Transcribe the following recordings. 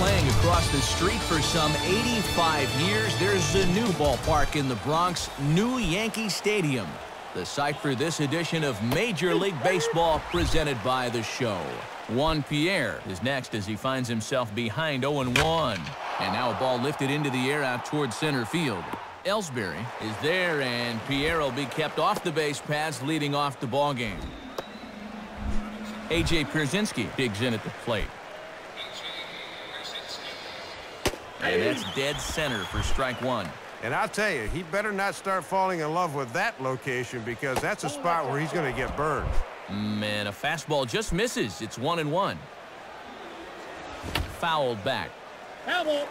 playing across the street for some 85 years, there's a new ballpark in the Bronx, new Yankee Stadium. The site for this edition of Major League Baseball presented by The Show. Juan Pierre is next as he finds himself behind 0-1. And now a ball lifted into the air out towards center field. Ellsbury is there, and Pierre will be kept off the base paths leading off the ball game. A.J. Pierzynski digs in at the plate. And that's dead center for strike one. And I'll tell you, he better not start falling in love with that location because that's a spot where he's going to get burned. Man, a fastball just misses. It's 1-1. Fouled back. Foul.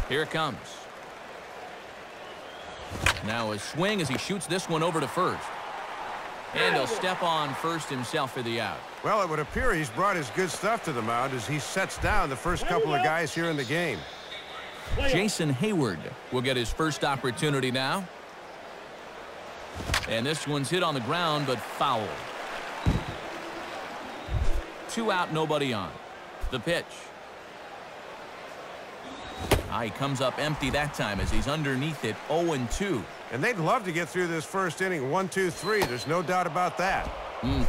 Here it comes. Now a swing as he shoots this one over to first. And he'll step on first himself for the out. Well, it would appear he's brought his good stuff to the mound as he sets down the first couple of guys here in the game. Jason Hayward will get his first opportunity now. And this one's hit on the ground, but foul. 2 out, nobody on. The pitch. He comes up empty that time as he's underneath it, 0-2. And they'd love to get through this first inning 1-2-3. There's no doubt about that.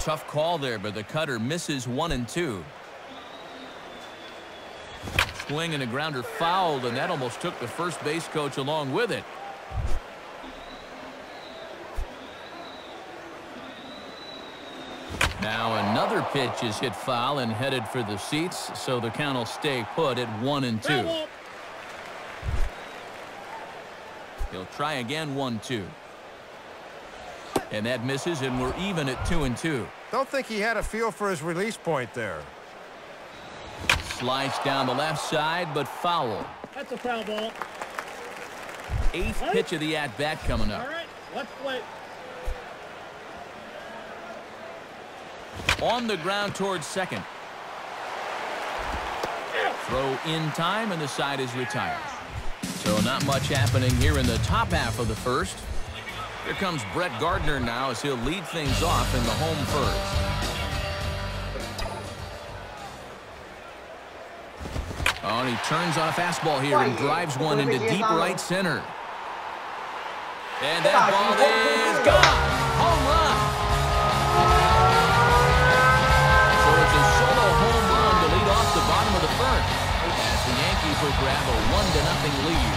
Tough call there, but the cutter misses 1-2. Swing and a grounder fouled, and that almost took the first base coach along with it. Now another pitch is hit foul and headed for the seats, so the count will stay put at 1-2. He'll try again, 1-2. And that misses, and we're even at 2-2. Don't think he had a feel for his release point there. Slides down the left side, but foul. That's a foul ball. 8th pitch of the at-bat coming up. All right, let's play. On the ground towards second. Throw in time, and the side is retired. So not much happening here in the top half of the first. Here comes Brett Gardner now as he'll lead things off in the home first. Oh, and he turns on a fastball here and drives one into deep right center. And that ball is gone. Home run. So it's a solo home run to lead off the bottom of the first. As the Yankees will grab a 1-0 lead.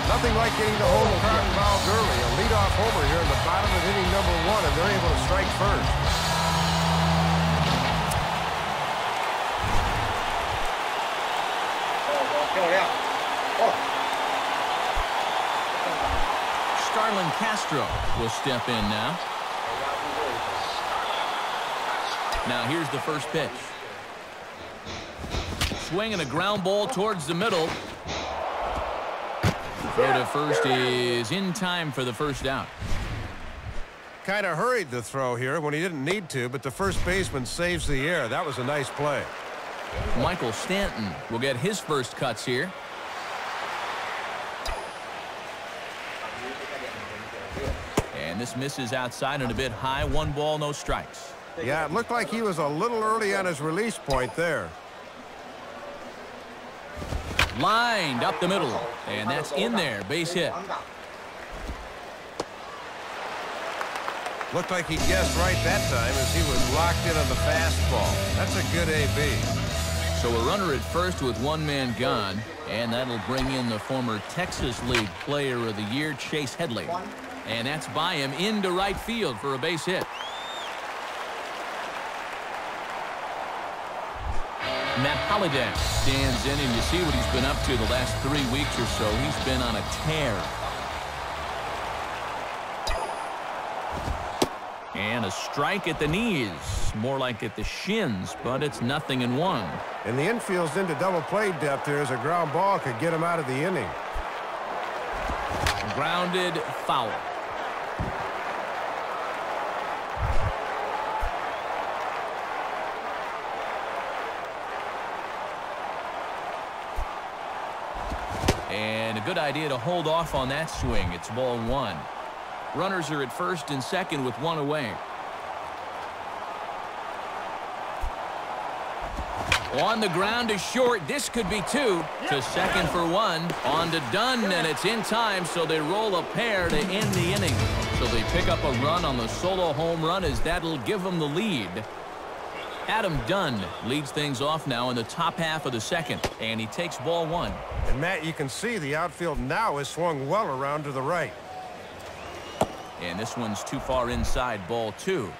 Nothing like getting the home crowd involved early. A leadoff homer here in the bottom of inning number 1, and they're able to strike first. Starlin Castro will step in now. Now here's the first pitch. Swinging a ground ball towards the middle. Throw to first is in time for the first out. Kind of hurried the throw here when he didn't need to, but the first baseman saves the air. That was a nice play. Michael Stanton will get his first cuts here. And this misses outside and a bit high. 1 ball, no strikes. Yeah, it looked like he was a little early on his release point there. Lined up the middle, and that's in there. Base hit. Looked like he guessed right that time as he was locked in on the fastball. That's a good AB. So a runner at first with 1 man gone, and that'll bring in the former Texas League Player of the Year, Chase Headley. And that's by him into right field for a base hit. Matt Holliday stands in, and you see what he's been up to the last 3 weeks or so. He's been on a tear. And a strike at the knees, more like at the shins, but it's 0-1. And the infield's into double play depth here as a ground ball could get him out of the inning. Grounded foul. And a good idea to hold off on that swing. It's ball 1. Runners are at first and second with 1 away. On the ground to short. This could be two. To second for one. On to Dunn, and it's in time, so they roll a pair to end the inning. So they pick up a run on the solo home run, as that'll give them the lead. Adam Dunn leads things off now in the top half of the second, and he takes ball one. And Matt, you can see the outfield now is swung well around to the right. And this one's too far inside, ball two.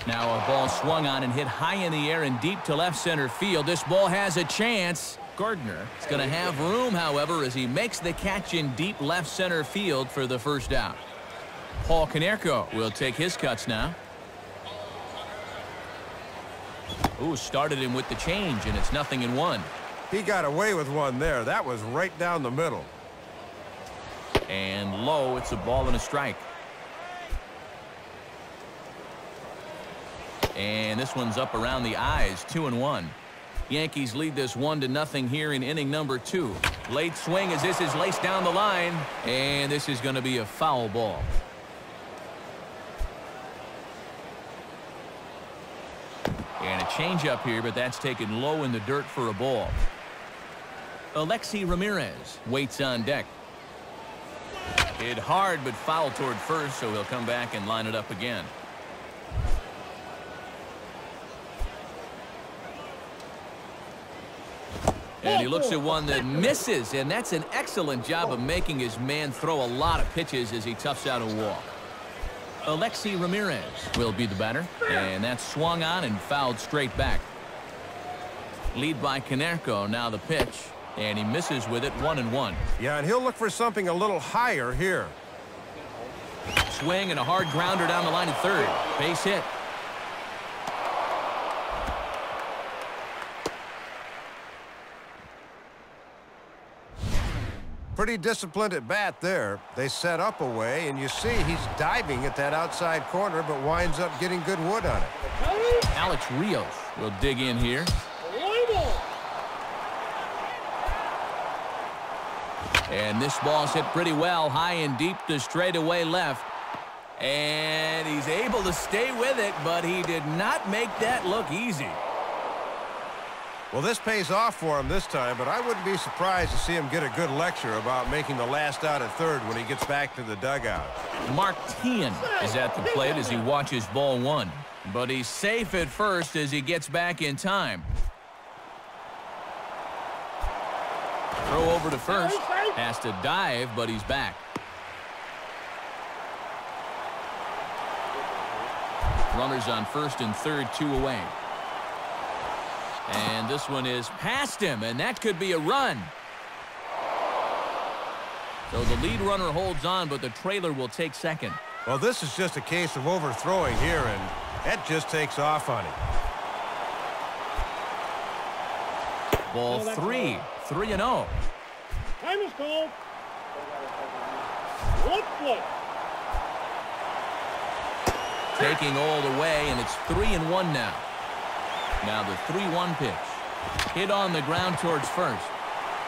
Now a ball swung on and hit high in the air and deep to left center field. This ball has a chance. Gardner is going to have room, however, as he makes the catch in deep left center field for the first out. Paul Konerko will take his cuts now. Ooh, started him with the change, and it's 0-1. He got away with one there. That was right down the middle. And low, it's a ball and a strike. And this one's up around the eyes, 2-1. Yankees lead this 1-0 here in inning number 2. Late swing as this is laced down the line, and this is going to be a foul ball. And a changeup here, but that's taken low in the dirt for a ball. Alexi Ramirez waits on deck. Hit hard, but foul toward first, so he'll come back and line it up again. And he looks at one that misses, and that's an excellent job of making his man throw a lot of pitches as he toughs out a walk. Alexi Ramirez will be the batter, and that's swung on and fouled straight back. Lead by Konerko, now the pitch, and he misses with it, 1-1. Yeah, and he'll look for something a little higher here. Swing and a hard grounder down the line at third. Base hit. Pretty disciplined at bat there. They set up away, and you see he's diving at that outside corner, but winds up getting good wood on it. Alex Rios will dig in here. And this ball's hit pretty well, high and deep to straightaway left. And he's able to stay with it, but he did not make that look easy. Well, this pays off for him this time, but I wouldn't be surprised to see him get a good lecture about making the last out at third when he gets back to the dugout. Mark Teahan is at the plate as he watches ball one, but he's safe at first as he gets back in time. Throw over to first. Has to dive, but he's back. Runners on first and third, 2 away. And this one is past him, and that could be a run. So the lead runner holds on, but the trailer will take second. Well, this is just a case of overthrowing here, and that just takes off on him. Ball 3, 3-0. Time is called. One foot. Taking all the way, and it's 3-1 now. Now the 3-1 pitch. Hit on the ground towards first.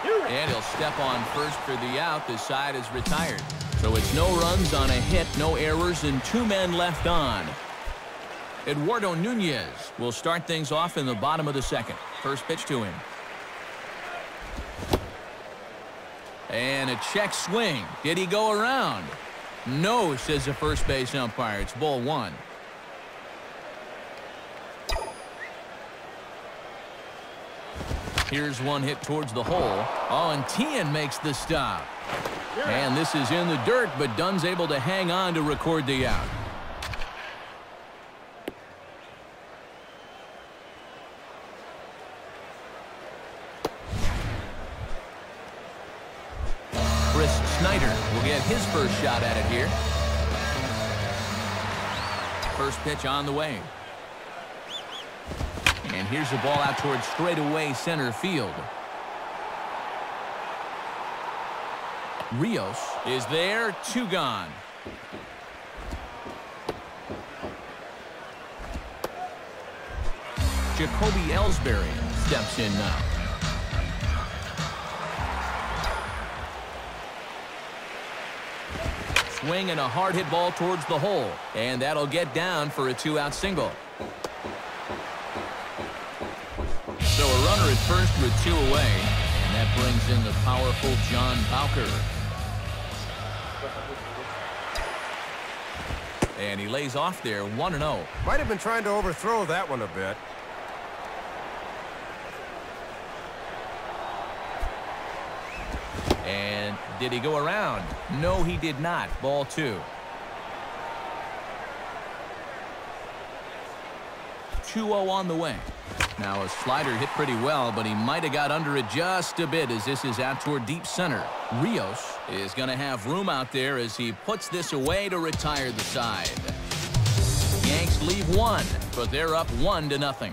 And he'll step on first for the out. The side is retired. So it's no runs on a hit, no errors, and 2 men left on. Eduardo Nunez will start things off in the bottom of the second. First pitch to him. And a check swing. Did he go around? No, says the first base umpire. It's ball 1. Here's one hit towards the hole. Oh, and Teahan makes the stop. And this is in the dirt, but Dunn's able to hang on to record the out. Chris Snyder will get his first shot at it here. First pitch on the way. And here's the ball out towards straightaway center field. Rios is there, 2 gone. Jacoby Ellsbury steps in now. Swing and a hard hit ball towards the hole, and that'll get down for a 2-out single. at first with 2 away, and that brings in the powerful John Bowker. And he lays off there 1-0. Might have been trying to overthrow that one a bit. And did he go around? No, he did not. Ball 2. 2-0 on the way. Now a slider hit pretty well, but he might have got under it just a bit as this is out toward deep center. Rios is going to have room out there as he puts this away to retire the side. Yanks leave 1, but they're up 1-0.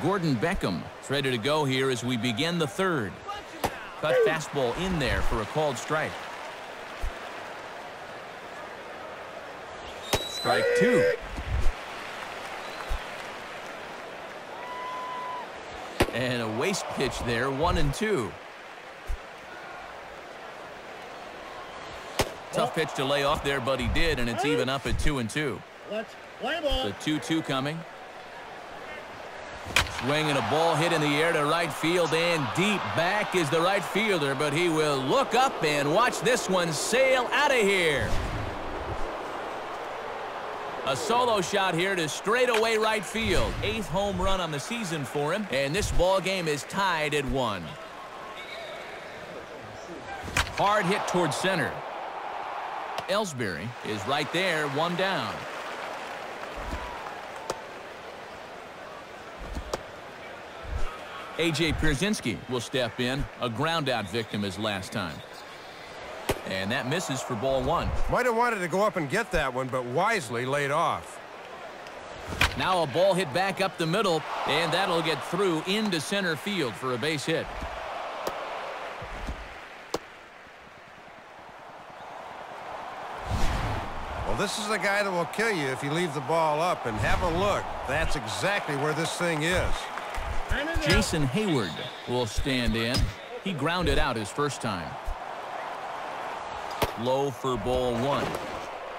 Gordon Beckham is ready to go here as we begin the 3rd. Cut fastball in there for a called strike. Strike 2. And a waste pitch there, 1-2. Tough pitch to lay off there, but he did, and it's even up at 2-2. Let's play ball. The 2-2 coming. Swing and a ball hit in the air to right field, and deep back is the right fielder, but he will look up and watch this one sail out of here. A solo shot here to straightaway right field. 8th home run on the season for him, and this ball game is tied at 1. Hard hit towards center. Ellsbury is right there, 1 down. A.J. Pierzynski will step in, a ground-out victim as last time. And that misses for ball 1. Might have wanted to go up and get that one, but wisely laid off. Now a ball hit back up the middle, and that'll get through into center field for a base hit. Well, this is a guy that will kill you if you leave the ball up, and have a look. That's exactly where this thing is. Jason Hayward will stand in. He grounded out his first time. Low for ball 1.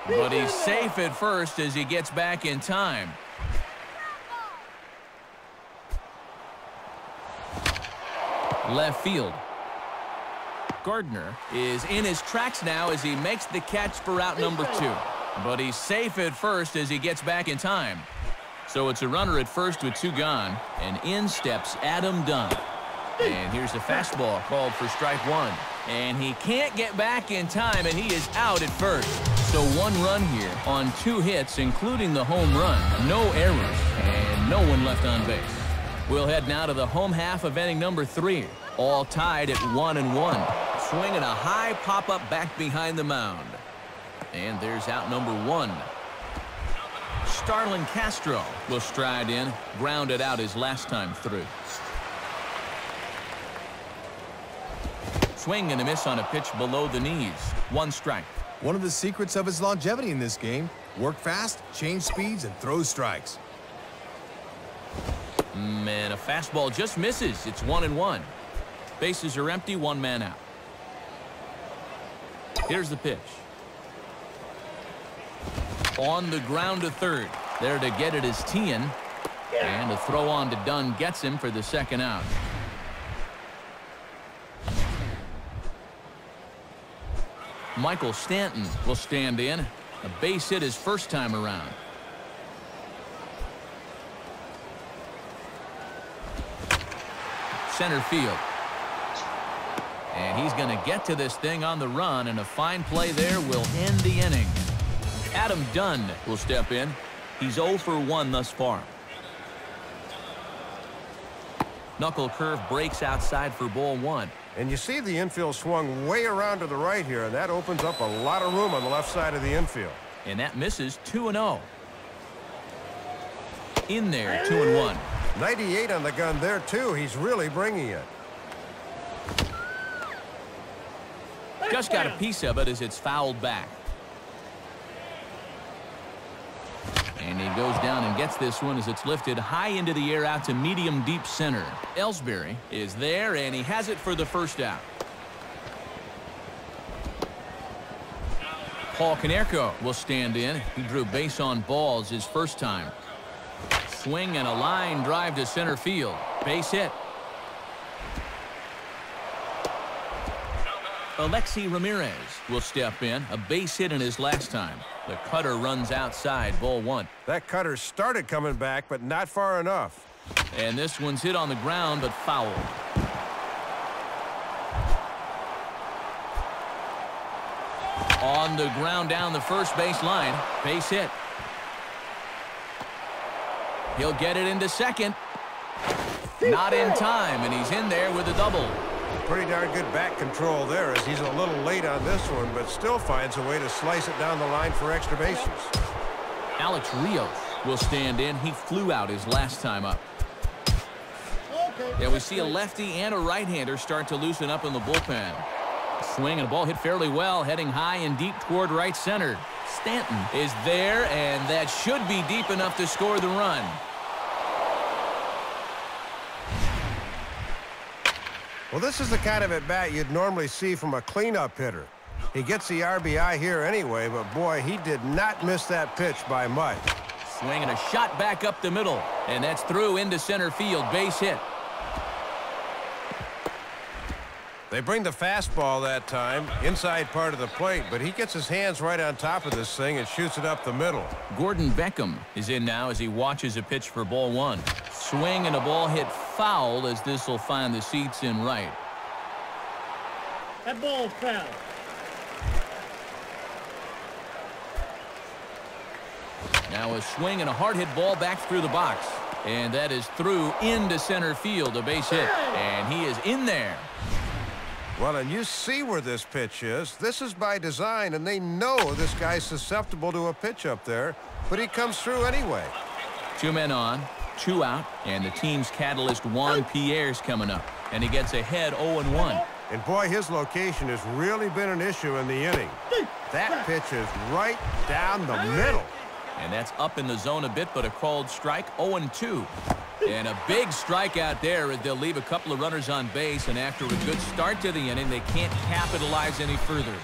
But he's safe at first as he gets back in time. Left field. Gardner is in his tracks now as he makes the catch for out number 2. But he's safe at first as he gets back in time. So it's a runner at first with 2 gone, and in steps Adam Dunn. And here's the fastball called for strike 1. And he can't get back in time, and he is out at first. So 1 run here on 2 hits, including the home run. No errors, and no one left on base. We'll head now to the home half of inning number 3. All tied at 1-1. Swinging a high pop-up back behind the mound. And there's out number 1. Starlin Castro will stride in, grounded out his last time through. Swing and a miss on a pitch below the knees. 1 strike. One of the secrets of his longevity in this game: work fast, change speeds, and throw strikes. And a fastball just misses. It's 1-1. Bases are empty, 1 man out. Here's the pitch. On the ground to third. There to get it is Tien. And a throw on to Dunn gets him for the 2nd out. Michael Stanton will stand in. A base hit his first time around. Center field. And he's going to get to this thing on the run, and a fine play there will end the inning. Adam Dunn will step in. He's 0 for 1 thus far. Knuckle curve breaks outside for ball 1. And you see the infield swung way around to the right here, and that opens up a lot of room on the left side of the infield. And that misses 2-0. In there, 2-1. 98 on the gun there, too. He's really bringing it. Just got a piece of it as it's fouled back. And he goes down and gets this one as it's lifted high into the air out to medium deep center. Ellsbury is there, and he has it for the 1st out. Paul Konerko will stand in. He drew base on balls his first time. Swing and a line drive to center field. Base hit. Alexi Ramirez will step in. A base hit in his last time. The cutter runs outside, ball 1. That cutter started coming back, but not far enough. And this one's hit on the ground, but foul. On the ground down the first base line. Base hit. He'll get it into second. Not in time, and he's in there with a double. Pretty darn good back control there as he's a little late on this one, but still finds a way to slice it down the line for extra bases. Alex Rios will stand in. He flew out his last time up. Yeah, we see a lefty and a right-hander start to loosen up in the bullpen. Swing and a ball hit fairly well, heading high and deep toward right center. Stanton is there, and that should be deep enough to score the run. Well, this is the kind of at-bat you'd normally see from a cleanup hitter. He gets the RBI here anyway, but boy, he did not miss that pitch by much. Swing and a shot back up the middle, and that's through into center field. Base hit. They bring the fastball that time, inside part of the plate, but he gets his hands right on top of this thing and shoots it up the middle. Gordon Beckham is in now as he watches a pitch for ball 1. Swing and a ball hit foul as this will find the seats in right. That ball's foul. Now a swing and a hard hit ball back through the box. And that is through into center field, a base hit. And he is in there. Well, and you see where this pitch is. This is by design, and they know this guy's susceptible to a pitch up there, but he comes through anyway. 2 men on, 2 out, and the team's catalyst Juan Pierre's coming up, and he gets ahead 0-1. And boy, his location has really been an issue in the inning. That pitch is right down the middle. And that's up in the zone a bit, but a called strike. 0-2. And a big strikeout there as they'll leave a couple of runners on base, and after a good start to the inning, they can't capitalize any further.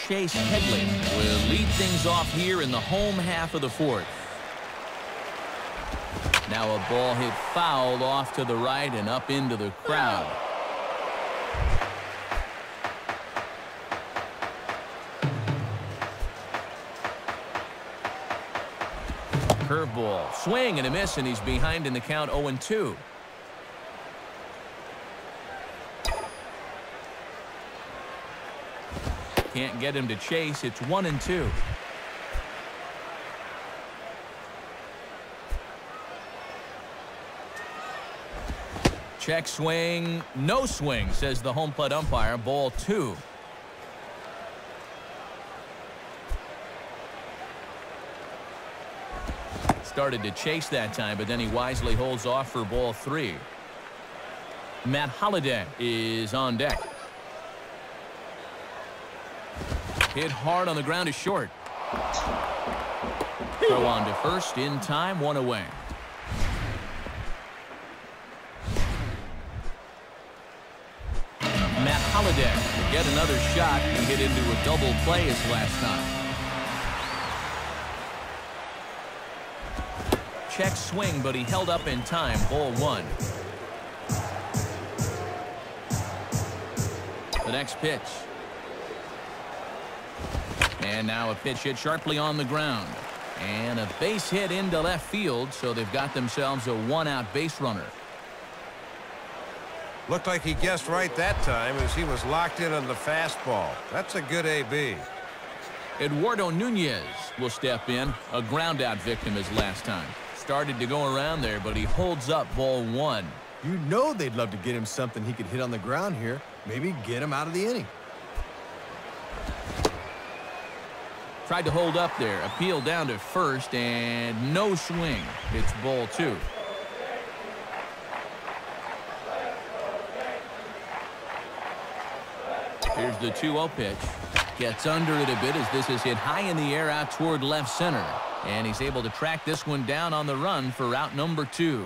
Chase Headley will lead things off here in the home half of the 4th. Now a ball hit foul off to the right and up into the crowd. Curveball, swing and a miss, and he's behind in the count. 0-2. Can't get him to chase. It's 1-2. Check swing, no swing, says the home plate umpire. Ball 2. Started to chase that time, but then he wisely holds off for ball 3. Matt Holliday is on deck. Hit hard on the ground is short. Throw on to first in time, 1 away. Matt Holliday will get another shot. He hit into a double play his last time. Check swing, but he held up in time. Ball 1. The next pitch. And now a pitch hit sharply on the ground. And a base hit into left field, so they've got themselves a 1-out base runner. Looked like he guessed right that time as he was locked in on the fastball. That's a good AB. Eduardo Nunez will step in. A ground-out victim his last time. Started to go around there, but he holds up. Ball 1. You know they'd love to get him something he could hit on the ground here. Maybe get him out of the inning. Tried to hold up there. Appeal down to first, and no swing. It's ball 2. Here's the 2-0 pitch. Gets under it a bit as this is hit high in the air out toward left center. And he's able to track this one down on the run for route number 2.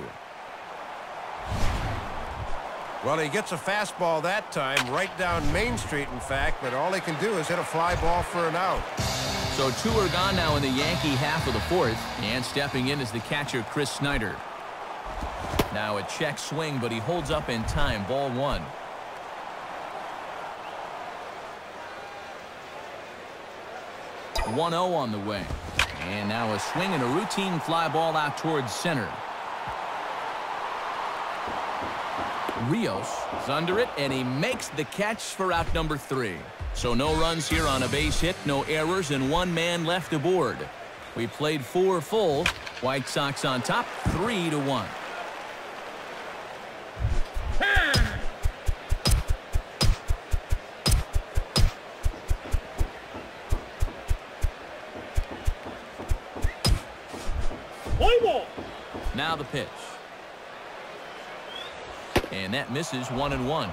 Well, he gets a fastball that time right down Main Street, in fact, but all he can do is hit a fly ball for an out. So 2 are gone now in the Yankee half of the 4th, and stepping in is the catcher Chris Snyder. Now a check swing, but he holds up in time. Ball 1. 1-0 on the way. And now a swing and a routine fly ball out towards center. Rios is under it, and he makes the catch for out number 3. So no runs here on a base hit, no errors, and 1 man left aboard. We played 4 full. White Sox on top, 3-1. Now the pitch. And that misses 1-1.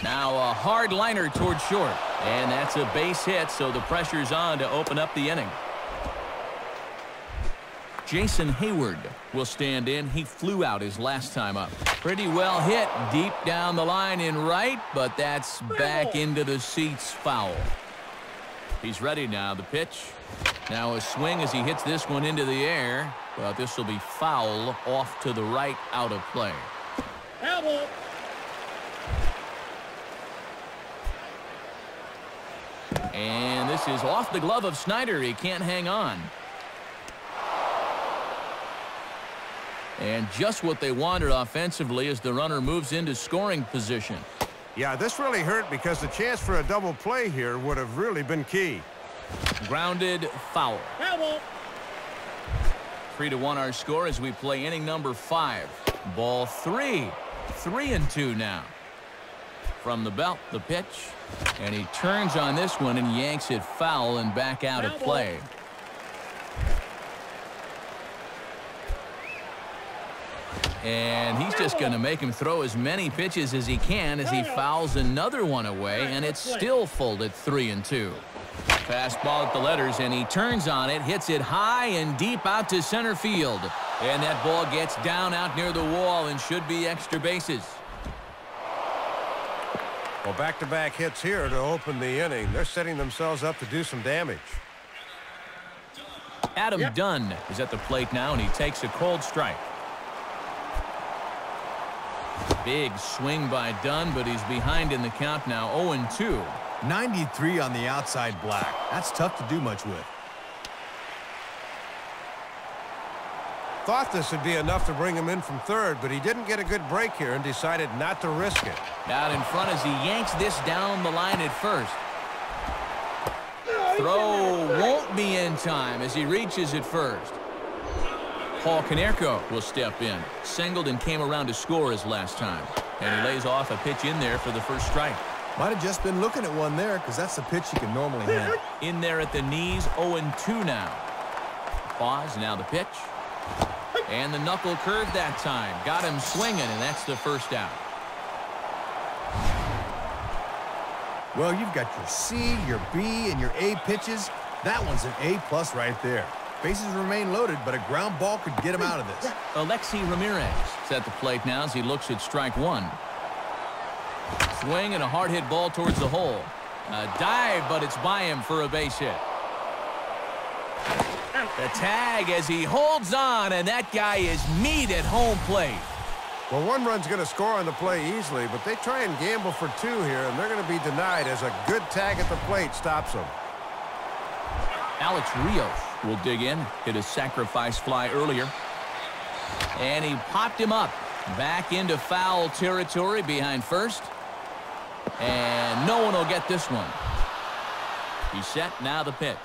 Now a hard liner towards short. And that's a base hit, so the pressure's on to open up the inning. Jason Hayward will stand in. He flew out his last time up. Pretty well hit deep down the line in right, but that's back into the seats, foul. He's ready now. The pitch. Now a swing as he hits this one into the air. But this will be foul off to the right, out of play. And this is off the glove of Snyder. He can't hang on. And just what they wanted offensively as the runner moves into scoring position. Yeah, this really hurt because the chance for a double play here would have really been key. Grounded, foul. 3-1 our score as we play inning number 5. Ball 3. 3-2 now. From the belt, the pitch. And he turns on this one and yanks it foul and back out of play. And he's just going to make him throw as many pitches as he can as he fouls another one away, and it's still full at 3-2. Fastball at the letters, and he turns on it, hits it high and deep out to center field. And that ball gets down out near the wall and should be extra bases. Well, back-to-back hits here to open the inning. They're setting themselves up to do some damage. Adam Dunn is at the plate now, and he takes a cold strike. Big swing by Dunn, but he's behind in the count now, 0-2. 93 on the outside black. That's tough to do much with. Thought this would be enough to bring him in from third, but he didn't get a good break here and decided not to risk it. Out in front as he yanks this down the line at first. Throw won't be in time as he reaches at first. Paul Konerko will step in. Singled and came around to score his last time. And he lays off a pitch in there for the first strike. Might have just been looking at one there because that's the pitch you can normally handle. In there at the knees, 0-2 now. Pause, now the pitch. And the knuckle curve that time. Got him swinging, and that's the first out. Well, you've got your C, your B, and your A pitches. That one's an A+ right there. Bases remain loaded, but a ground ball could get him out of this. Alexi Ramirez is at the plate now as he looks at strike 1. Swing and a hard hit ball towards the hole. A dive, but it's by him for a base hit. The tag as he holds on, and that guy is meat at home plate. Well, one run's going to score on the play easily, but they try and gamble for 2 here, and they're going to be denied as a good tag at the plate stops them. Alex Rios will dig in. Hit a sacrifice fly earlier. And he popped him up. Back into foul territory behind first. And no one will get this one. He's set, now the pitch.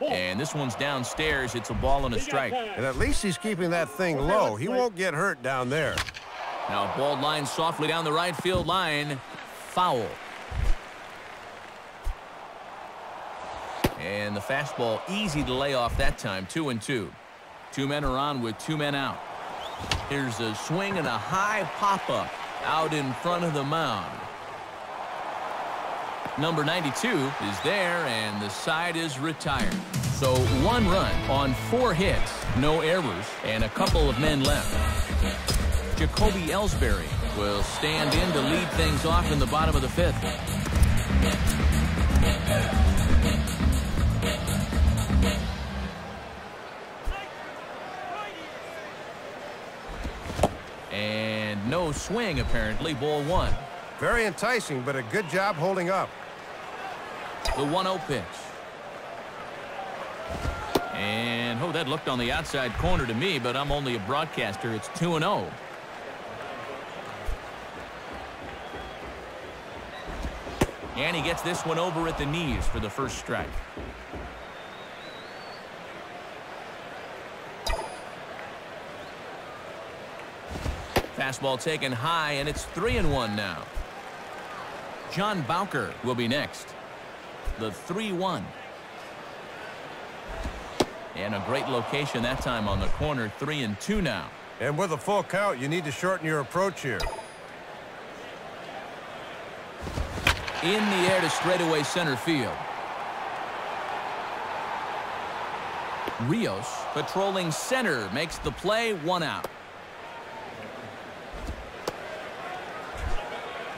And this one's downstairs. It's a ball and a strike. And at least he's keeping that thing low. He won't get hurt down there. Now ball line softly down the right field line. Foul. And the fastball easy to lay off that time. 2-2. 2 men are on with 2 men out. Here's a swing and a high pop-up out in front of the mound. Number 92 is there, and the side is retired. So 1 run on 4 hits, no errors, and a couple of men left. Jacoby Ellsbury will stand in to lead things off in the bottom of the 5th. And no swing, apparently. Ball 1. Very enticing, but a good job holding up. The 1-0 pitch. And, oh, that looked on the outside corner to me, but I'm only a broadcaster. It's 2-0. And he gets this one over at the knees for the first strike. Fastball taken high, and it's 3-1 now. John Bowker will be next. The 3-1. And a great location that time on the corner. 3-2 now. And with a full count, you need to shorten your approach here. In the air to straightaway center field. Rios patrolling center makes the play. 1 out.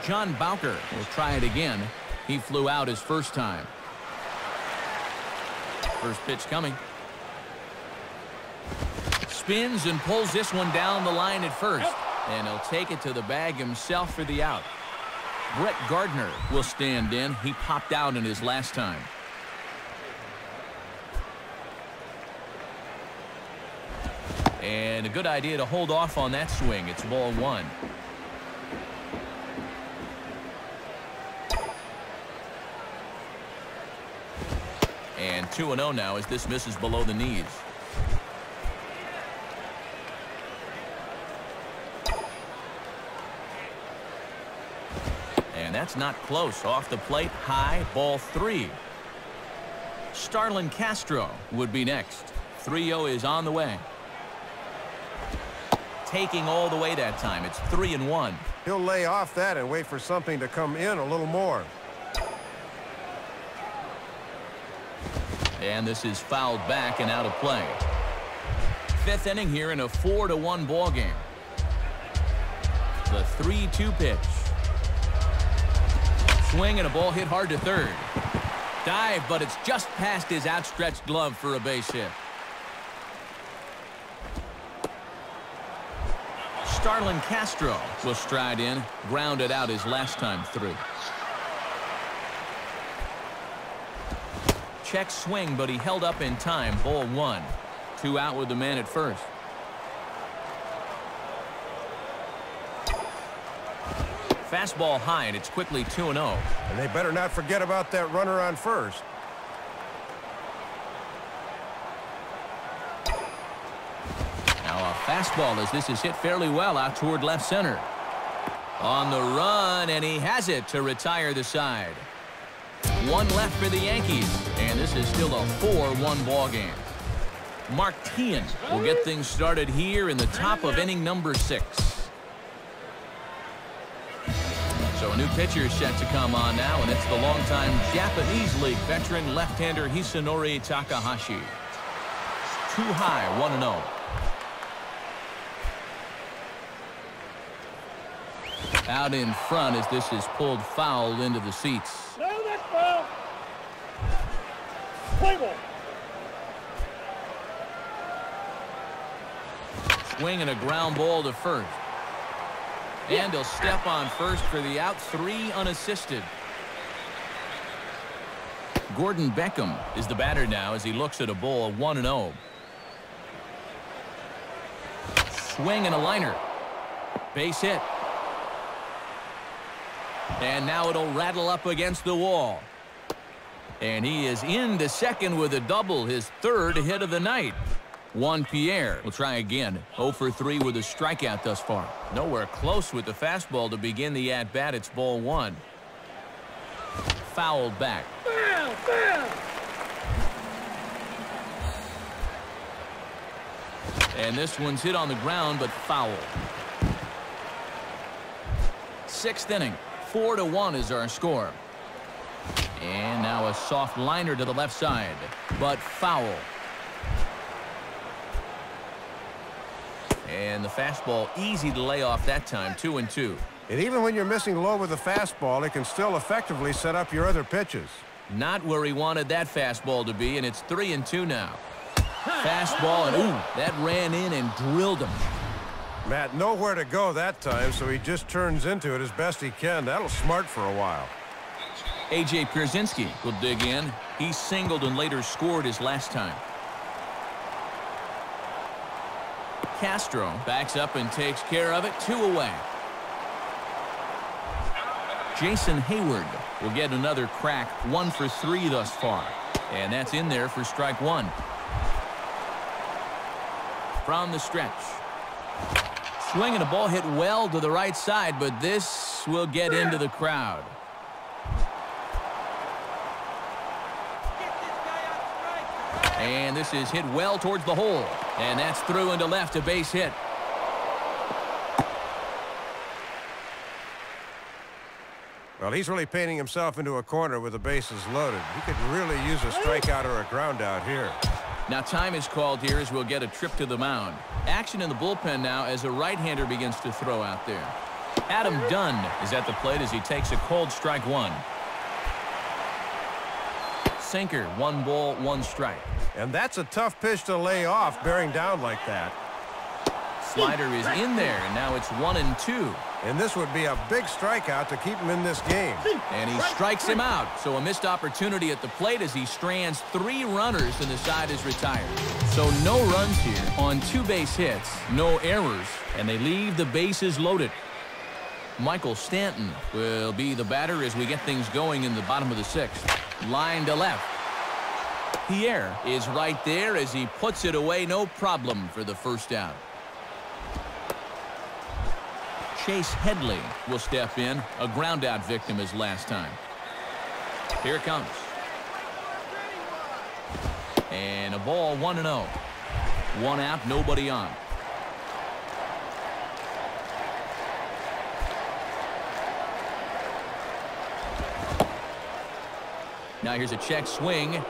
John Bowker will try it again. He flew out his first time. First pitch coming. Spins and pulls this one down the line at first. And he'll take it to the bag himself for the out. Brett Gardner will stand in. He popped out in his last time. And a good idea to hold off on that swing. It's ball 1. And 2-0 now as this misses below the knees. And that's not close. Off the plate, high, ball 3. Starlin Castro would be next. 3-0 is on the way. Taking all the way that time. It's 3-1. He'll lay off that and wait for something to come in a little more. And this is fouled back and out of play. 5th inning here in a 4-1 ball game. The 3-2 pitch. Swing and a ball hit hard to third. Dive, but it's just past his outstretched glove for a base hit. Starlin Castro will stride in, grounded out his last time through. Check swing, but he held up in time. Ball 1. 2 out with the man at first. Fastball high, and it's quickly 2-0. And they better not forget about that runner on first. Now a fastball as this is hit fairly well out toward left center. On the run, and he has it to retire the side. 1 left for the Yankees, and this is still a 4-1 ball game. Mark Teahan will get things started here in the top of inning number 6. So a new pitcher is set to come on now, and it's the longtime Japanese League veteran left-hander Hisanori Takahashi. Too high, 1-0. Out in front as this is pulled foul into the seats. No, that's foul. Play ball. Swing and a ground ball to first. And he'll step on first for the out. 3 unassisted. Gordon Beckham is the batter now as he looks at a ball. 1-0. Swing and a liner. Base hit. And now it'll rattle up against the wall. And he is into second with a double, his 3rd hit of the night. Juan Pierre will try again. 0 for 3 with a strikeout thus far. Nowhere close with the fastball to begin the at-bat. It's ball 1. Fouled back. Foul, foul. And this one's hit on the ground, but foul. 6th inning. 4-1 is our score. And now a soft liner to the left side, but foul. And the fastball easy to lay off that time. 2-2. And even when you're missing low with the fastball, it can still effectively set up your other pitches. Not where he wanted that fastball to be, and it's 3-2 now. Fastball, and ooh, that ran in and drilled him. Matt, nowhere to go that time, so he just turns into it as best he can. That'll smart for a while. A.J. Pierzynski will dig in. He singled and later scored his last time. Castro backs up and takes care of it. 2 away. Jason Hayward will get another crack. 1 for 3 thus far. And that's in there for strike 1. From the stretch. Swinging a ball hit well to the right side, but this will get into the crowd. And this is hit well towards the hole. And that's through into left, a base hit. Well, he's really painting himself into a corner with the bases loaded. He could really use a strikeout or a ground out here. Now time is called here as we'll get a trip to the mound. Action in the bullpen now as a right-hander begins to throw out there. Adam Dunn is at the plate as he takes a cold strike 1. Sinker, 1 ball, 1 strike. And that's a tough pitch to lay off, bearing down like that. Slider is in there, and now it's 1-2. And this would be a big strikeout to keep him in this game. And he strikes him out. So a missed opportunity at the plate as he strands 3 runners and the side is retired. So no runs here on 2 base hits, no errors, and they leave the bases loaded. Michael Stanton will be the batter as we get things going in the bottom of the 6th. Line to left. Pierre is right there as he puts it away. No problem for the first out. Chase Headley will step in, a ground out victim his last time. Here it comes. And a ball, 1-0. 1 out, nobody on. Now here's a check swing.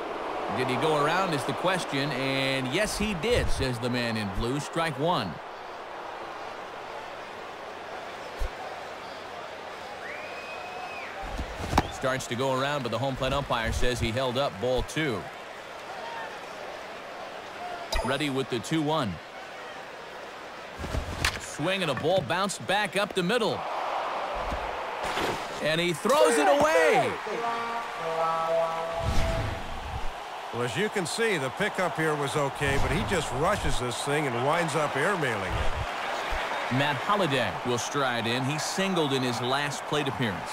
Did he go around is the question, and yes he did, says the man in blue. Strike 1. Starts to go around, but the home plate umpire says he held up. Ball 2. Ready with the 2-1. Swing and a ball bounced back up the middle. And he throws it away. Well, as you can see, the pickup here was okay, but he just rushes this thing and winds up airmailing it. Matt Holliday will stride in. He singled in his last plate appearance.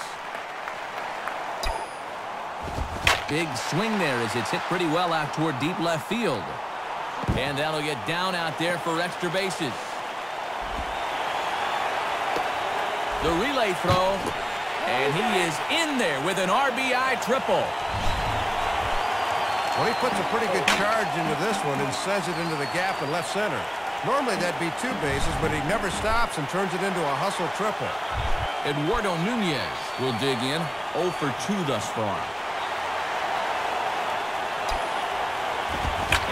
Big swing there as it's hit pretty well out toward deep left field. And that'll get down out there for extra bases. The relay throw. And he is in there with an RBI triple. Well, he puts a pretty good charge into this one and sends it into the gap in left center. Normally that'd be 2 bases, but he never stops and turns it into a hustle triple. Eduardo Nunez will dig in. 0 for 2 thus far.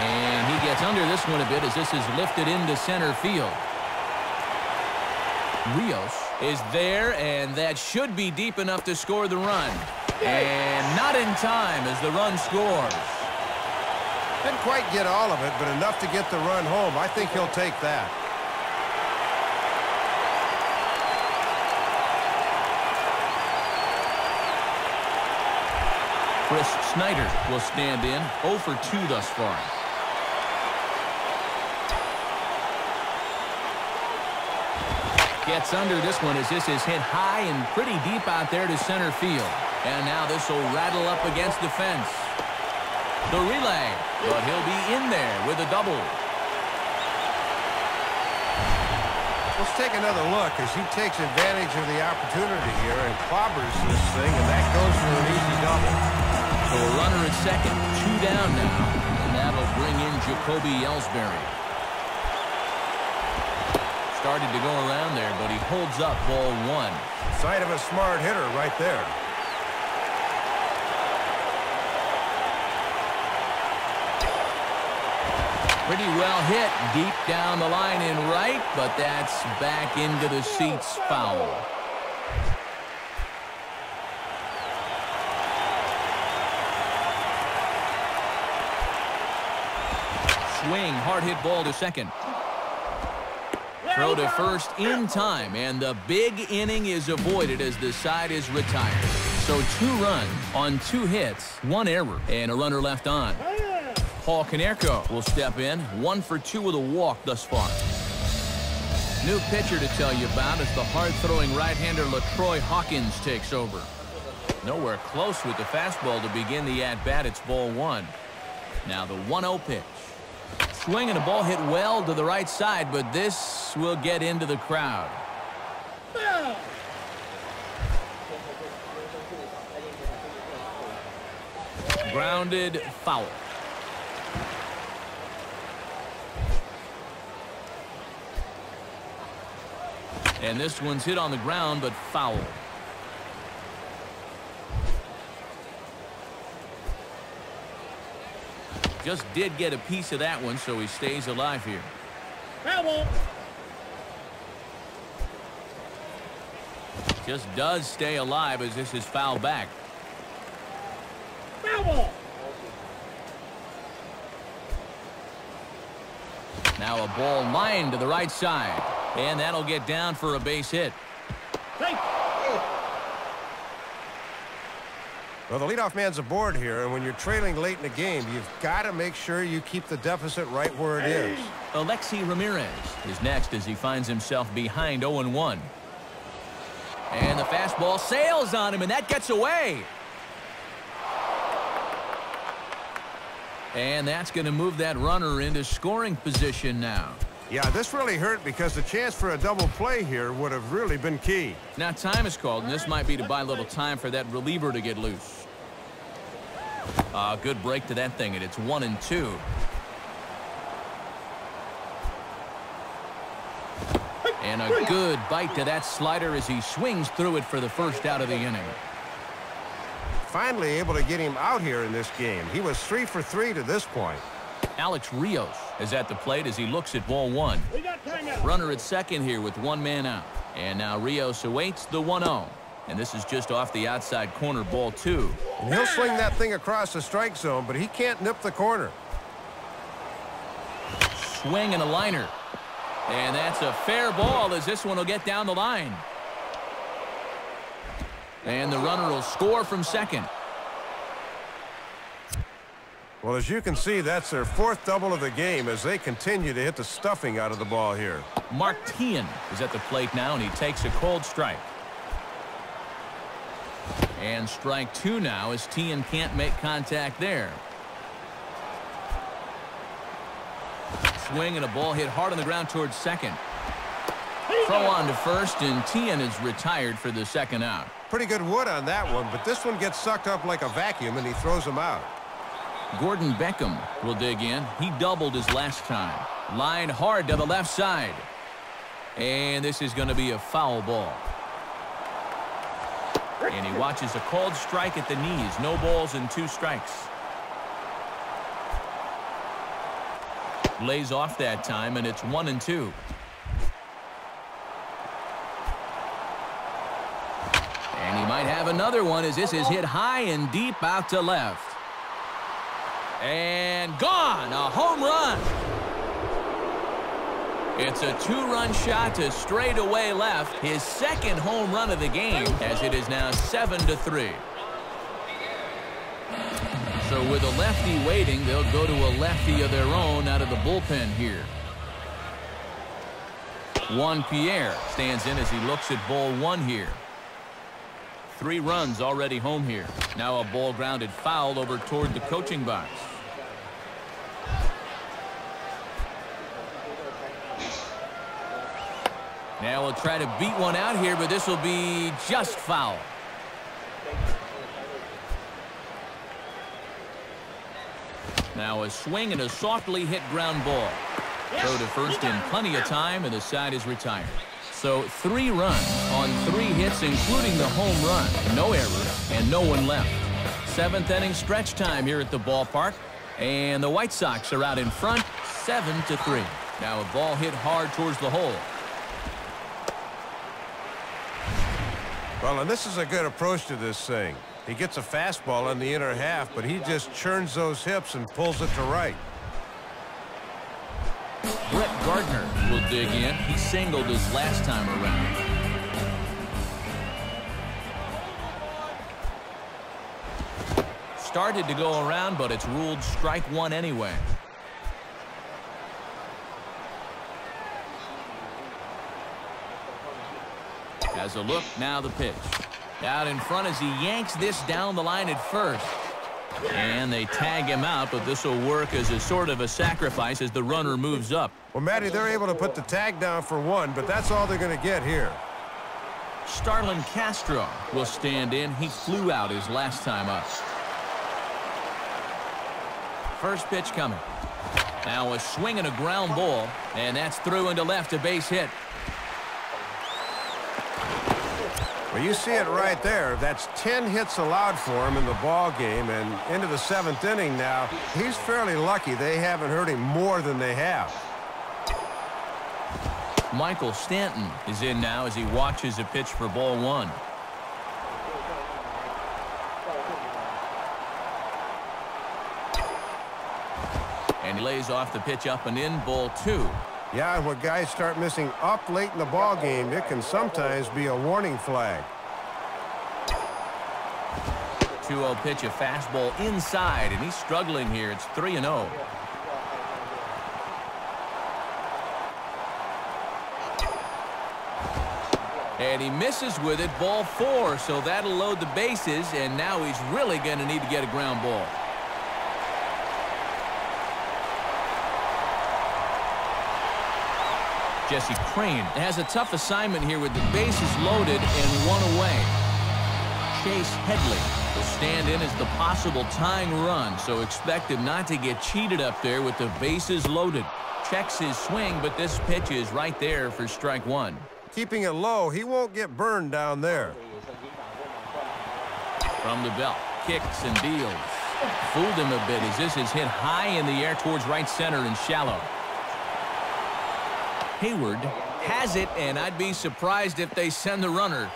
And he gets under this one a bit as this is lifted into center field. Rios is there, and that should be deep enough to score the run. And not in time as the run scores. Didn't quite get all of it, but enough to get the run home. I think he'll take that. Chris Snyder will stand in. 0 for 2 thus far. Gets under this one as this is hit high and pretty deep out there to center field. And now this will rattle up against the fence. The relay, but he'll be in there with a double. Let's take another look as he takes advantage of the opportunity here and clobbers this thing, and that goes for an easy double. So a runner at second, 2 down now, and that'll bring in Jacoby Ellsbury. Started to go around there, but he holds up ball 1. Sign of a smart hitter right there. Pretty well hit deep down the line in right, but that's back into the seats foul. Swing, hard hit ball to second. Throw to first in time, and the big inning is avoided as the side is retired. So 2 runs on 2 hits, 1 error, and a runner left on. Paul Konerko will step in, 1 for 2 with a walk thus far. New pitcher to tell you about as the hard-throwing right-hander LaTroy Hawkins takes over. Nowhere close with the fastball to begin the at-bat. It's ball 1. Now the 1-0 pitch. Swing and a ball hit well to the right side, but this will get into the crowd. Grounded foul. And this one's hit on the ground, but foul. Just did get a piece of that one, so he stays alive here. Foul. Just does stay alive as this is foul back. Foul. Now a ball lined to the right side, and that'll get down for a base hit. Take. Well, the leadoff man's aboard here, and when you're trailing late in the game, you've got to make sure you keep the deficit right where it is. Alexi Ramirez is next as he finds himself behind 0-1. And the fastball sails on him, and that gets away. And that's going to move that runner into scoring position now. Yeah, this really hurt because the chance for a double play here would have really been key. Now time is called, and this might be to buy a little time for that reliever to get loose. Good break to that thing, and it's 1-2. And a good bite to that slider as he swings through it for the first out of the inning. Finally able to get him out here in this game. He was 3 for 3 to this point. Alex Rios is at the plate as he looks at ball 1. We got timeout. Runner at second here with 1 man out. And now Rios awaits the 1-0. And this is just off the outside corner, ball 2. And he'll swing that thing across the strike zone, but he can't nip the corner. Swing and a liner. And that's a fair ball as this one will get down the line. And the runner will score from second. Well, as you can see, that's their 4th double of the game as they continue to hit the stuffing out of the ball here. Mark Teahan is at the plate now, and he takes a cold strike. And strike 2 now as Teahan can't make contact there. Swing and a ball hit hard on the ground towards second. Throw on to first, and Teahan is retired for the second out. Pretty good wood on that one, but this one gets sucked up like a vacuum, and he throws him out. Gordon Beckham will dig in. He doubled his last time. Line hard to the left side. And this is going to be a foul ball. And he watches a called strike at the knees. No balls and 2 strikes. Lays off that time, and it's 1-2. And he might have another one as this is hit high and deep out to left. And gone, a home run. It's a 2-run shot to straightaway left, his 2nd home run of the game, as it is now 7-3. So with a lefty waiting, they'll go to a lefty of their own out of the bullpen here. Juan Pierre stands in as he looks at ball 1 here. 3 runs already home here. Now a ball grounded foul over toward the coaching box. Now we'll try to beat one out here, but this will be just foul. Now a swing and a softly hit ground ball. Throw to first in plenty of time, and the side is retired. So 3 runs on 3 hits, including the home run. No errors and no one left. 7th inning stretch time here at the ballpark. And the White Sox are out in front, 7-3. Now a ball hit hard towards the hole. Well, and this is a good approach to this thing. He gets a fastball in the inner half, but he just churns those hips and pulls it to right. Brett Gardner will dig in. He singled his last time around. Started to go around, but it's ruled strike one anyway. Has a look, now the pitch. Out in front as he yanks this down the line at first. And they tag him out, but this will work as a sort of a sacrifice as the runner moves up. Well, Matty, they're able to put the tag down for one, but that's all they're going to get here. Starlin Castro will stand in. He flew out his last time up. First pitch coming. Now a swing and a ground ball, and that's through into left, a base hit. Well, you see it right there. That's 10 hits allowed for him in the ball game, and into the 7th inning now. He's fairly lucky they haven't hurt him more than they have. Michael Stanton is in now as he watches a pitch for ball one. And he lays off the pitch up and in, ball two. Yeah, and when guys start missing up late in the ball game, it can sometimes be a warning flag. 2-0 pitch, a fastball inside, and he's struggling here. It's 3-0. And he misses with it, ball four, so that'll load the bases, and now he's really going to need to get a ground ball. Jesse Crain has a tough assignment here with the bases loaded and one away. Chase Headley will stand in as the possible tying run, so expect him not to get cheated up there with the bases loaded. Checks his swing, but this pitch is right there for strike one. Keeping it low, he won't get burned down there. From the belt, kicks and deals. Fooled him a bit as this is hit high in the air towards right center and shallow. Hayward has it, and I'd be surprised if they send the runner.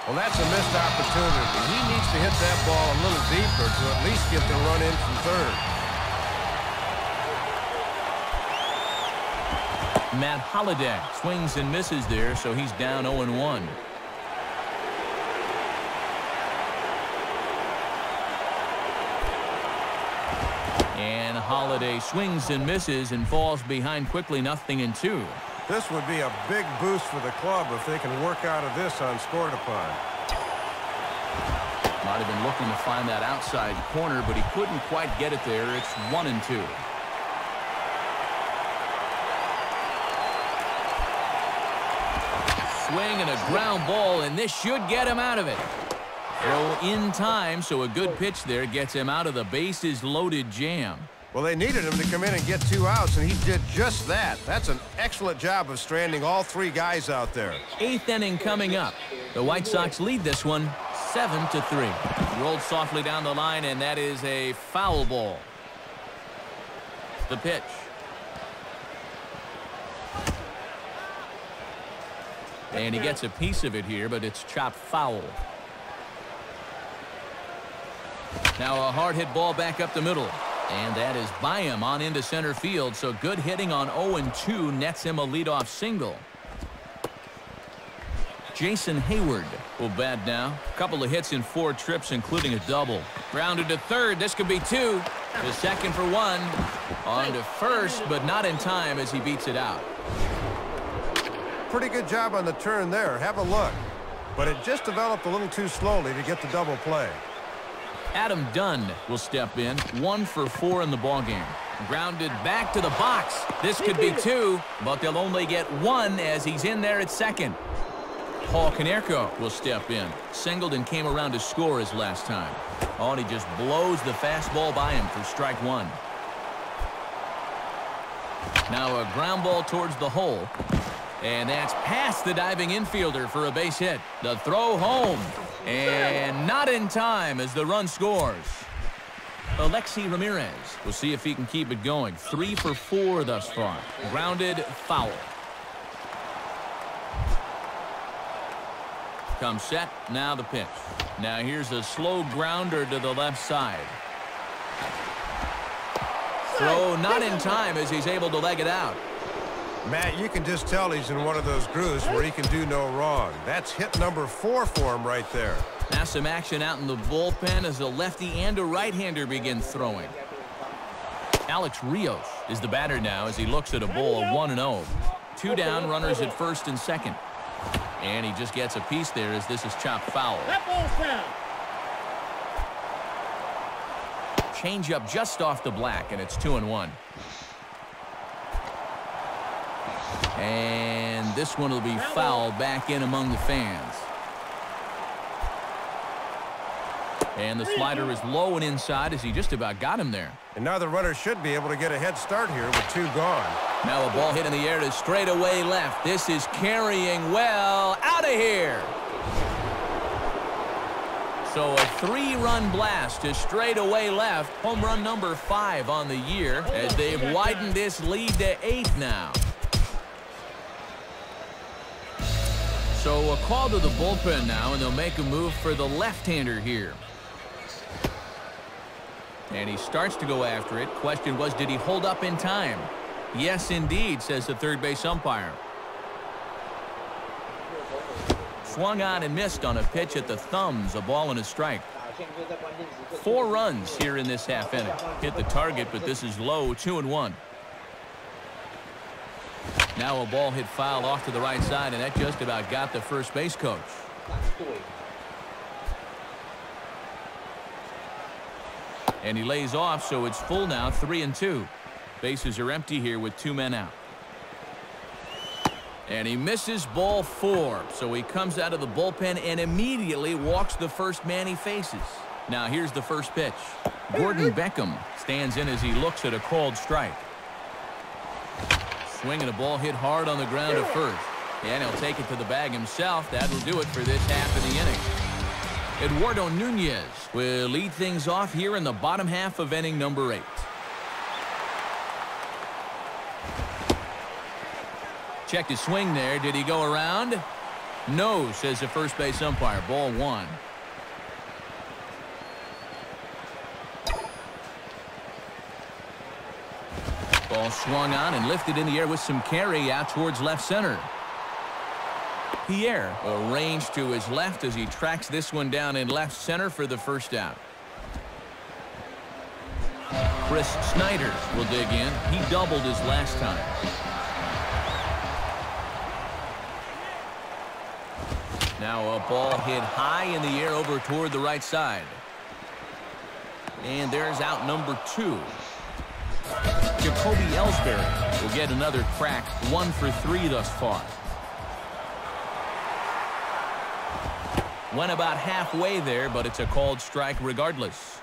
Well, that's a missed opportunity. He needs to hit that ball a little deeper to at least get the run in from third. Matt Holliday swings and misses there, so he's down 0-1. And Holliday swings and misses and falls behind quickly, 0-2. This would be a big boost for the club if they can work out of this unscored upon. Might have been looking to find that outside corner, but he couldn't quite get it there. It's 1-2. Swing and a ground ball, and this should get him out of it. Throw in time, so a good pitch there gets him out of the bases loaded jam. Well, they needed him to come in and get 2 outs, and he did just that. That's an excellent job of stranding all 3 guys out there. 8th inning coming up. The White Sox lead this one 7-3. Rolled softly down the line, and that is a foul ball. The pitch. And he gets a piece of it here, but it's chopped foul. Now a hard hit ball back up the middle. And that is by him on into center field, so good hitting on 0-2 nets him a leadoff single. Jason Hayward will bat now. A couple of hits in 4 trips, including a double. Grounded to third. This could be 2. To second for 1. On to first, but not in time as he beats it out. Pretty good job on the turn there. Have a look. But it just developed a little too slowly to get the double play. Adam Dunn will step in. 1 for 4 in the ballgame. Grounded back to the box. This could be 2, but they'll only get 1 as he's in there at second. Paul Konerko will step in. Singled and came around to score his last time. Oh, and he just blows the fastball by him for strike 1. Now a ground ball towards the hole. And that's past the diving infielder for a base hit. The throw home. And not in time as the run scores. Alexi Ramirez will see if he can keep it going. 3 for 4 thus far. Grounded, foul. Comes set, now the pitch. Now here's a slow grounder to the left side. Throw not in time as he's able to leg it out. Matt, you can just tell he's in one of those grooves where he can do no wrong. That's hit number 4 for him right there. Now some action out in the bullpen as a lefty and a right-hander begin throwing. Alex Rios is the batter now as he looks at a ball of 1-0. 2 down, runners at first and second. And he just gets a piece there as this is chopped foul. That ball's down. Change-up just off the black, and it's 2-1. And this one will be fouled back in among the fans. And the slider is low and inside as he just about got him there. And now the runner should be able to get a head start here with 2 gone. Now a ball hit in the air to straightaway left. This is carrying well out of here. So a 3-run blast to straightaway left. Home run number 5 on the year as they've widened this lead to 8 now. So a call to the bullpen now, and they'll make a move for the left-hander here. And he starts to go after it. Question was, did he hold up in time? Yes, indeed, says the third base umpire. Swung on and missed on a pitch at the thumbs, a ball and a strike. 4 runs here in this half inning. Hit the target, but this is low, 2-1. Now a ball hit foul off to the right side, and that just about got the first base coach. And he lays off, so it's full now, 3-2. Bases are empty here with 2 men out. And he misses ball 4, so he comes out of the bullpen and immediately walks the first man he faces. Now here's the first pitch. Gordon Beckham stands in as he looks at a called strike. Swinging a ball hit hard on the ground at first. And he'll take it to the bag himself. That'll do it for this half of the inning. Eduardo Nunez will lead things off here in the bottom half of inning number 8. Checked his swing there. Did he go around? No, says the first base umpire. Ball 1. Ball swung on and lifted in the air with some carry out towards left center. Pierre arranged to his left as he tracks this one down in left center for the first out. Chris Snyder will dig in. He doubled his last time. Now a ball hit high in the air over toward the right side. And there's out number 2. Jacoby Ellsbury will get another crack, 1 for 3 thus far. Went about halfway there, but it's a called strike regardless.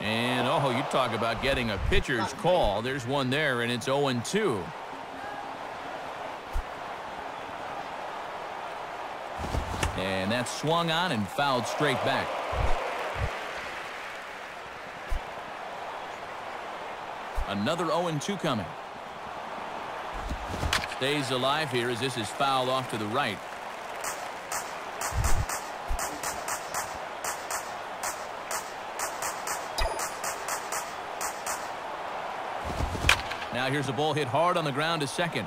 And oh, you talk about getting a pitcher's call. There's one there, and it's 0-2. And that's swung on and fouled straight back. Another 0-2 coming. Stays alive here as this is fouled off to the right. Now here's a ball hit hard on the ground to second.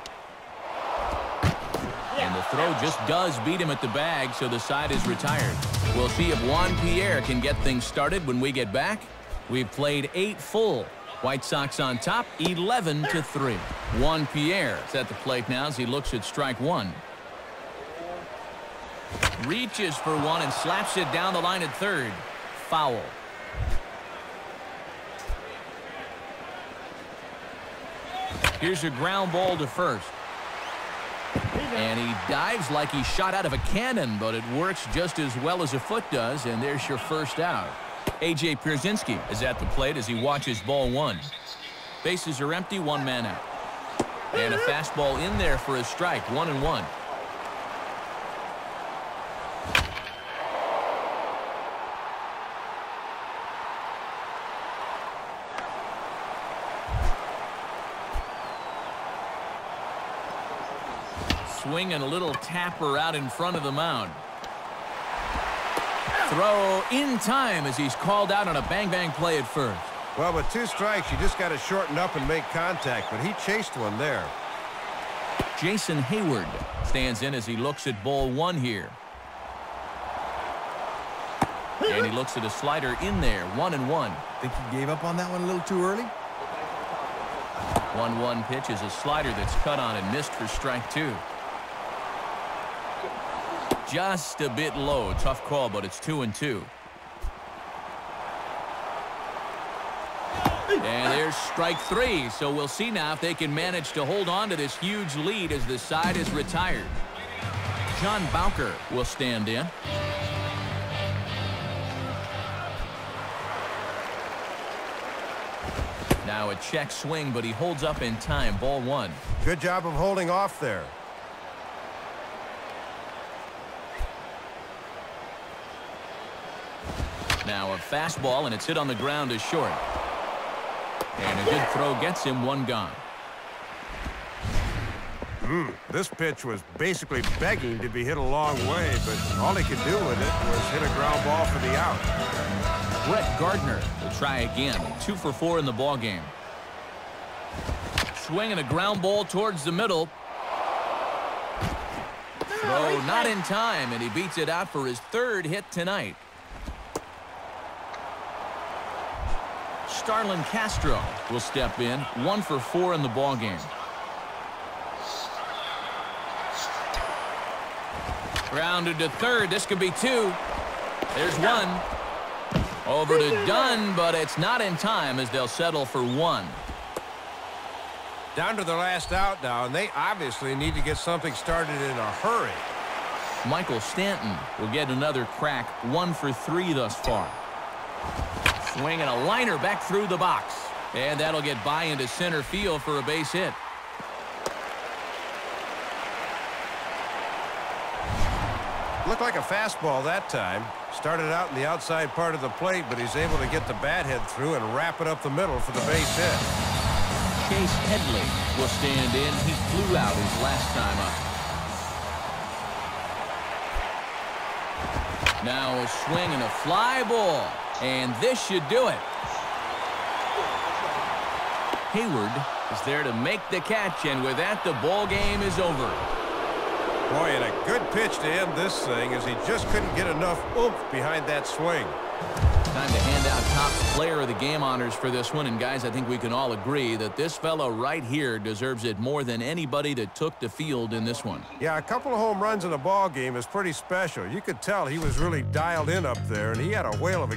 And the throw just does beat him at the bag, so the side is retired. We'll see if Juan Pierre can get things started when we get back. We've played 8 full. White Sox on top, 11-3. Juan Pierre is at the plate now as he looks at strike 1. Reaches for one and slaps it down the line at third. Foul. Here's a ground ball to first. And he dives like he shot out of a cannon, but it works just as well as a foot does, and there's your first out. A.J. Pierzynski is at the plate as he watches ball 1. Bases are empty, 1 man out. And a fastball in there for a strike, 1-1. Swing and a little tapper out in front of the mound. throw in time as he's called out on a bang-bang play at first. Well, with 2 strikes, you just got to shorten up and make contact, but he chased one there. Jason Hayward stands in as he looks at ball 1 here. And he looks at a slider in there, 1-1. Think he gave up on that one a little too early? 1-1 pitch is a slider that's cut on and missed for strike 2. Just a bit low. Tough call, but it's 2-2. And there's strike 3. So we'll see now if they can manage to hold on to this huge lead as the side is retired. John Bowker will stand in. Now a check swing, but he holds up in time. Ball 1. Good job of holding off there. Now a fastball, and it's hit on the ground to short. And a good throw gets him 1 gone. This pitch was basically begging to be hit a long way, but all he could do with it was hit a ground ball for the out. Brett Gardner will try again. 2 for 4 in the ballgame. Swinging a ground ball towards the middle. Throw not in time, and he beats it out for his 3rd hit tonight. Starlin Castro will step in. 1 for 4 in the ballgame. Grounded to 3rd. This could be 2. There's 1. Over to Dunn, but it's not in time as they'll settle for 1. Down to their last out now, and they obviously need to get something started in a hurry. Michael Stanton will get another crack. 1 for 3 thus far. Swinging a liner back through the box. And that'll get by into center field for a base hit. Looked like a fastball that time. Started out in the outside part of the plate, but he's able to get the bat head through and wrap it up the middle for the base hit. Chase Headley will stand in. He flew out his last time up. Now a swing and a fly ball. And this should do it. Hayward is there to make the catch, and with that, the ball game is over. Boy, and a good pitch to end this thing as he just couldn't get enough oomph behind that swing. Time to hand out top player of the game honors for this one. And guys, I think we can all agree that this fellow right here deserves it more than anybody that took the field in this one. Yeah, a couple of home runs in a ball game is pretty special. You could tell he was really dialed in up there, and he had a whale of a